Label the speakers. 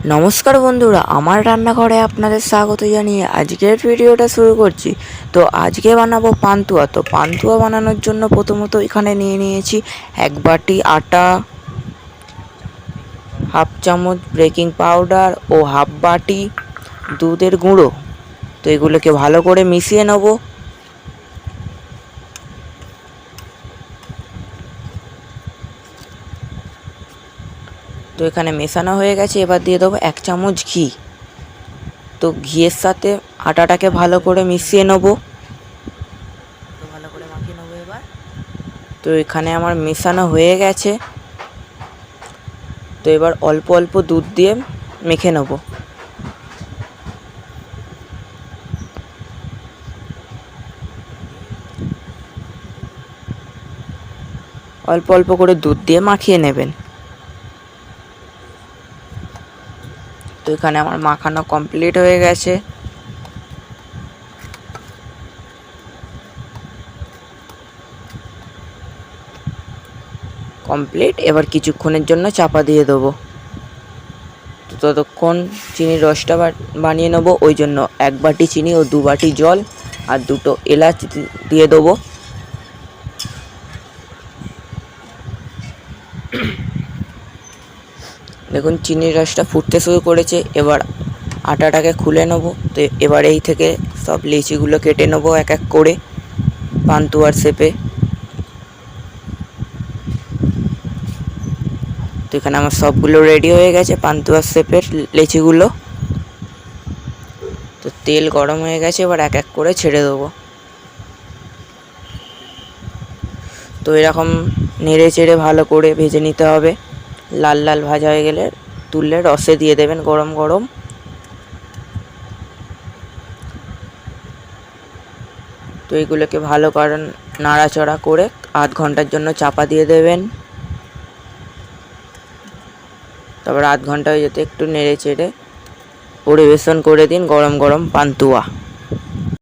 Speaker 1: নমস্কার বন্ধুরা, আমার রান্নাঘরে আপনাদের স্বাগত জানিয়ে আজকের ভিডিওটা শুরু করছি। তো আজকে বানাবো পান্তুয়া। তো পান্তুয়া বানানোর জন্য প্রথমত এখানে নিয়ে নিয়েছি 1 বাটি আটা, হাফ চামচ বেকিং পাউডার ও হাফ বাটি দুধের গুঁড়ো। তো এগুলোকে ভালো করে মিশিয়ে নেব। তো এখানে মেশানো হয়ে গেছে, এবার দিয়ে দেবো 1 চামচ ঘি। তো ঘিয়ের সাথে আটাটাকে ভালো করে মিশিয়ে নেব। ভালো করে মাখিয়ে নেবো এবার। তো এখানে আমার মেশানো হয়ে গেছে। তো এবার অল্প অল্প দুধ দিয়ে মেখে নেব। অল্প অল্প করে দুধ দিয়ে মাখিয়ে নেবেন। তো এখানে আমার মাখানো কমপ্লিট হয়ে গেছে। এবার কিছুক্ষণের জন্য চাপা দিয়ে দেবো। তো ততক্ষণ চিনির রসটা বানিয়ে নেবো। ওই জন্য 1 বাটি চিনি ও 2 বাটি জল আর 2টো এলাচ দিয়ে দেবো। দেখুন চিনির রসটা ফুটতে শুরু করেছে। এবার আটাটাকে খুলে নেব। তো এবার এই থেকে সব লিচিগুলো কেটে নেব এক এক করে পান্তুয়ার শেপে। তো এখানে আমার সবগুলো রেডি হয়ে গেছে পান্তুয়ার শেপের লিচিগুলো। তো তেল গরম হয়ে গেছে, এবার এক এক করে ছেড়ে দেবো। তো এরকম নেড়ে চেড়ে ভালো করে ভেজে নিতে হবে। লাল লাল ভাজা হয়ে গেলে তুললে রসে দিয়ে দেবেন গরম গরম। তো এইগুলোকে ভালো করে নাড়াচাড়া করে 1/2 ঘন্টার জন্য চাপা দিয়ে দেবেন। তারপর 1/2 ঘন্টা হয়ে যেতে একটু নেড়ে চেড়ে পরিবেশন করে দিন গরম গরম পান্তুয়া।